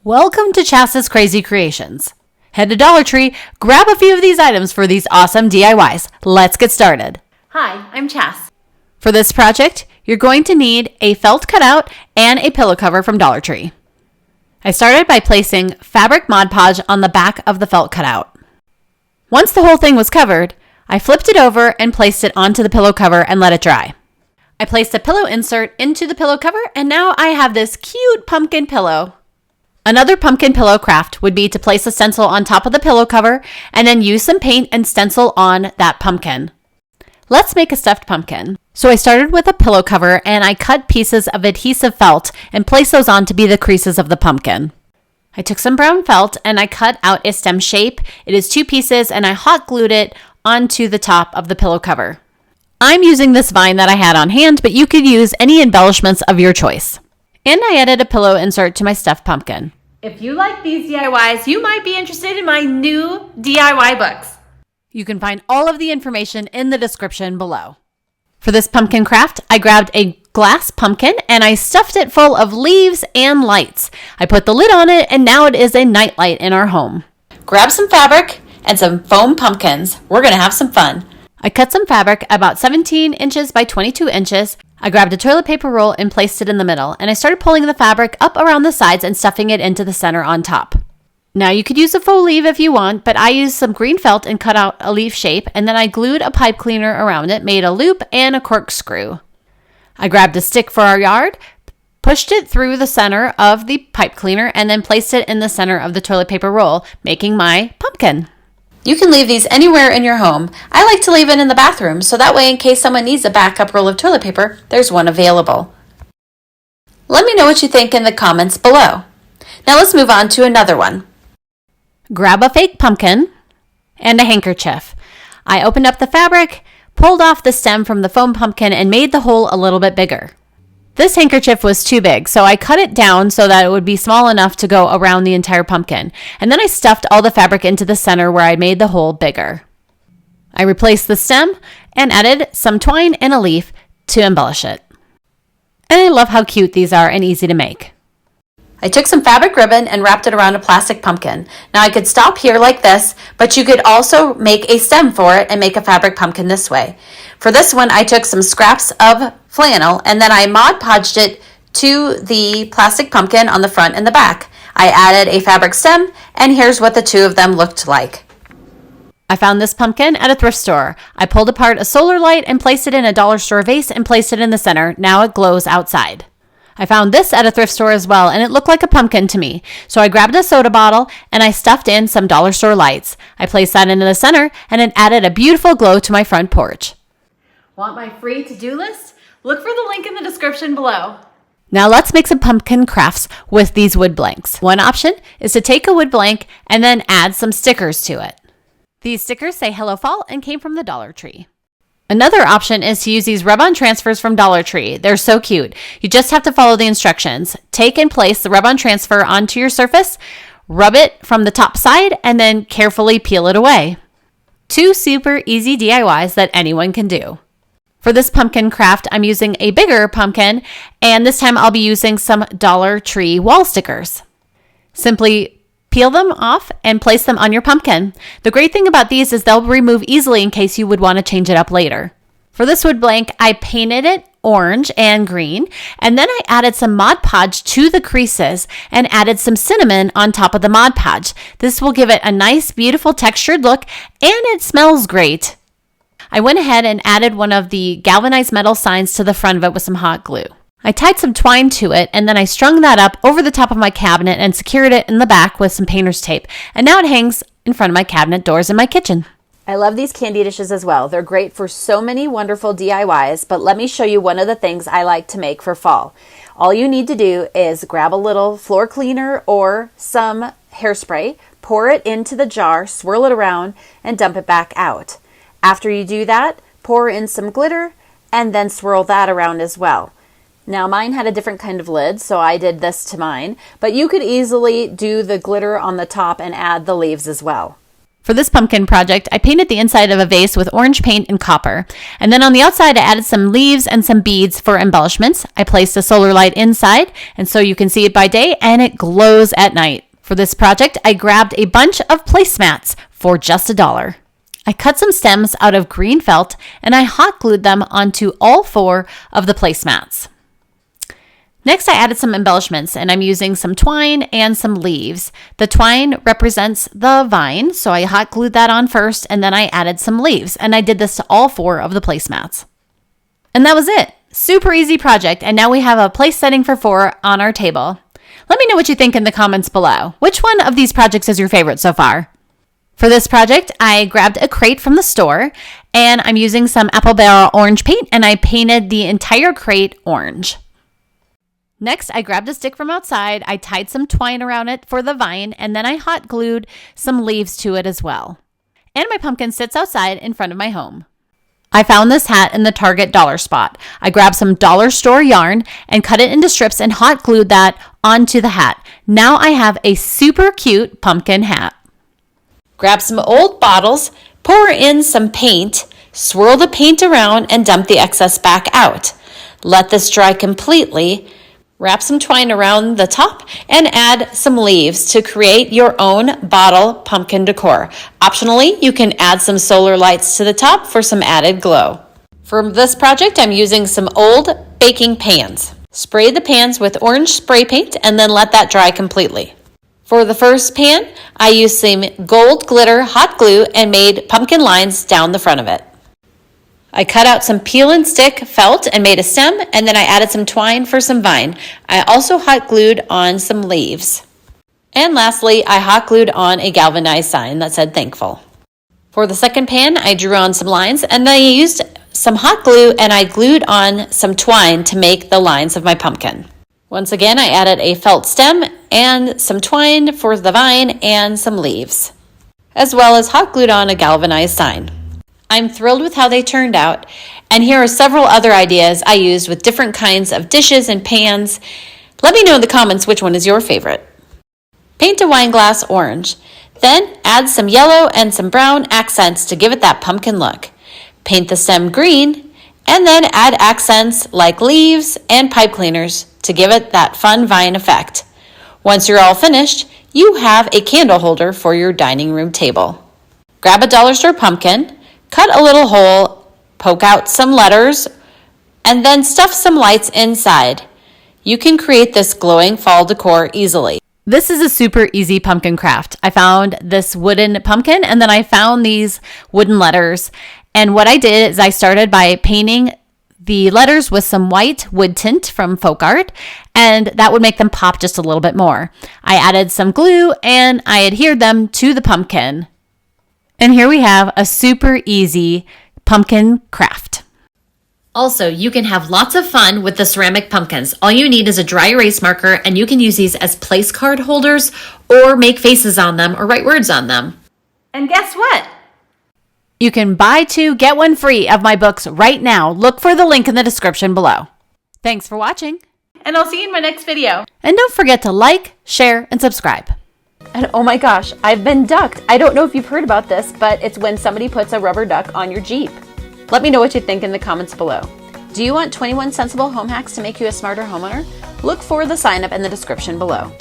Welcome to Chas's Crazy Creations. Head to Dollar Tree, grab a few of these items for these awesome DIYs. Let's get started. Hi, I'm Chas. For this project, you're going to need a felt cutout and a pillow cover from Dollar Tree. I started by placing fabric Mod Podge on the back of the felt cutout. Once the whole thing was covered, I flipped it over and placed it onto the pillow cover and let it dry. I placed a pillow insert into the pillow cover, and now I have this cute pumpkin pillow. Another pumpkin pillow craft would be to place a stencil on top of the pillow cover and then use some paint and stencil on that pumpkin. Let's make a stuffed pumpkin. So I started with a pillow cover and I cut pieces of adhesive felt and placed those on to be the creases of the pumpkin. I took some brown felt and I cut out a stem shape. It is 2 pieces and I hot glued it onto the top of the pillow cover. I'm using this vine that I had on hand, but you could use any embellishments of your choice. And I added a pillow insert to my stuffed pumpkin. If you like these DIYs, you might be interested in my new DIY books. You can find all of the information in the description below. For this pumpkin craft, I grabbed a glass pumpkin and I stuffed it full of leaves and lights. I put the lid on it and now it is a nightlight in our home. Grab some fabric and some foam pumpkins. We're going to have some fun. I cut some fabric about 17 inches by 22 inches. I grabbed a toilet paper roll and placed it in the middle, and I started pulling the fabric up around the sides and stuffing it into the center on top. Now you could use a faux leaf if you want, but I used some green felt and cut out a leaf shape, and then I glued a pipe cleaner around it, made a loop and a corkscrew. I grabbed a stick for our yard, pushed it through the center of the pipe cleaner, and then placed it in the center of the toilet paper roll, making my pumpkin. You can leave these anywhere in your home. I like to leave it in the bathroom, so that way in case someone needs a backup roll of toilet paper, there's one available. Let me know what you think in the comments below. Now let's move on to another one. Grab a fake pumpkin and a handkerchief. I opened up the fabric, pulled off the stem from the foam pumpkin, and made the hole a little bit bigger. This handkerchief was too big, so I cut it down so that it would be small enough to go around the entire pumpkin. And then I stuffed all the fabric into the center where I made the hole bigger. I replaced the stem and added some twine and a leaf to embellish it. And I love how cute these are and easy to make. I took some fabric ribbon and wrapped it around a plastic pumpkin. Now I could stop here like this, but you could also make a stem for it and make a fabric pumpkin this way. For this one, I took some scraps of flannel and then I Mod Podged it to the plastic pumpkin on the front and the back. I added a fabric stem, and here's what the two of them looked like. I found this pumpkin at a thrift store. I pulled apart a solar light and placed it in a dollar store vase and placed it in the center. Now it glows outside. I found this at a thrift store as well, and it looked like a pumpkin to me. So I grabbed a soda bottle and I stuffed in some dollar store lights. I placed that into the center and it added a beautiful glow to my front porch. Want my free to-do list? Look for the link in the description below. Now let's make some pumpkin crafts with these wood blanks. One option is to take a wood blank and then add some stickers to it. These stickers say Hello Fall and came from the Dollar Tree. Another option is to use these rub-on transfers from Dollar Tree. They're so cute. You just have to follow the instructions. Take and place the rub-on transfer onto your surface, rub it from the top side, and then carefully peel it away. 2 super easy DIYs that anyone can do. For this pumpkin craft, I'm using a bigger pumpkin, and this time I'll be using some Dollar Tree wall stickers. Simply peel them off and place them on your pumpkin. The great thing about these is they'll remove easily in case you would want to change it up later. For this wood blank, I painted it orange and green, and then I added some Mod Podge to the creases and added some cinnamon on top of the Mod Podge. This will give it a nice, beautiful textured look, and it smells great. I went ahead and added one of the galvanized metal signs to the front of it with some hot glue. I tied some twine to it, and then I strung that up over the top of my cabinet and secured it in the back with some painter's tape. And now it hangs in front of my cabinet doors in my kitchen. I love these candy dishes as well. They're great for so many wonderful DIYs, but let me show you one of the things I like to make for fall. All you need to do is grab a little floor cleaner or some hairspray, pour it into the jar, swirl it around, and dump it back out. After you do that, pour in some glitter, and then swirl that around as well. Now mine had a different kind of lid, so I did this to mine, but you could easily do the glitter on the top and add the leaves as well. For this pumpkin project, I painted the inside of a vase with orange paint and copper. And then on the outside, I added some leaves and some beads for embellishments. I placed a solar light inside, and so you can see it by day and it glows at night. For this project, I grabbed a bunch of placemats for just $1. I cut some stems out of green felt and I hot glued them onto all 4 of the placemats. Next, I added some embellishments, and I'm using some twine and some leaves. The twine represents the vine, so I hot glued that on first, and then I added some leaves, and I did this to all 4 of the placemats. And that was it. Super easy project, and now we have a place setting for 4 on our table. Let me know what you think in the comments below. Which one of these projects is your favorite so far? For this project, I grabbed a crate from the store, and I'm using some apple barrel orange paint, and I painted the entire crate orange. Next, I grabbed a stick from outside, I tied some twine around it for the vine, and then I hot glued some leaves to it as well. And my pumpkin sits outside in front of my home. I found this hat in the Target dollar spot. I grabbed some dollar store yarn and cut it into strips and hot glued that onto the hat. Now I have a super cute pumpkin hat. Grab some old bottles, pour in some paint, swirl the paint around, and dump the excess back out. Let this dry completely. Wrap some twine around the top and add some leaves to create your own bottle pumpkin decor. Optionally, you can add some solar lights to the top for some added glow. For this project, I'm using some old baking pans. Spray the pans with orange spray paint and then let that dry completely. For the first pan, I used some gold glitter hot glue and made pumpkin lines down the front of it. I cut out some peel and stick felt and made a stem, and then I added some twine for some vine. I also hot glued on some leaves. And lastly, I hot glued on a galvanized sign that said thankful. For the second pan, I drew on some lines, and then I used some hot glue and I glued on some twine to make the lines of my pumpkin. Once again, I added a felt stem and some twine for the vine and some leaves, as well as hot glued on a galvanized sign. I'm thrilled with how they turned out, and here are several other ideas I used with different kinds of dishes and pans. Let me know in the comments which one is your favorite. Paint a wine glass orange, then add some yellow and some brown accents to give it that pumpkin look. Paint the stem green, and then add accents like leaves and pipe cleaners to give it that fun vine effect. Once you're all finished, you have a candle holder for your dining room table. Grab a dollar store pumpkin, cut a little hole, poke out some letters, and then stuff some lights inside. You can create this glowing fall decor easily. This is a super easy pumpkin craft. I found this wooden pumpkin and then I found these wooden letters. And what I did is I started by painting the letters with some white wood tint from Folk Art, and that would make them pop just a little bit more. I added some glue and I adhered them to the pumpkin. And here we have a super easy pumpkin craft. Also, you can have lots of fun with the ceramic pumpkins. All you need is a dry erase marker, and you can use these as place card holders or make faces on them or write words on them. And guess what? You can buy 2, get 1 free of my books right now. Look for the link in the description below. Thanks for watching. And I'll see you in my next video. And don't forget to like, share, and subscribe. And oh my gosh, I've been ducked. I don't know if you've heard about this, but it's when somebody puts a rubber duck on your Jeep. Let me know what you think in the comments below. Do you want 21 sensible home hacks to make you a smarter homeowner? Look for the sign up in the description below.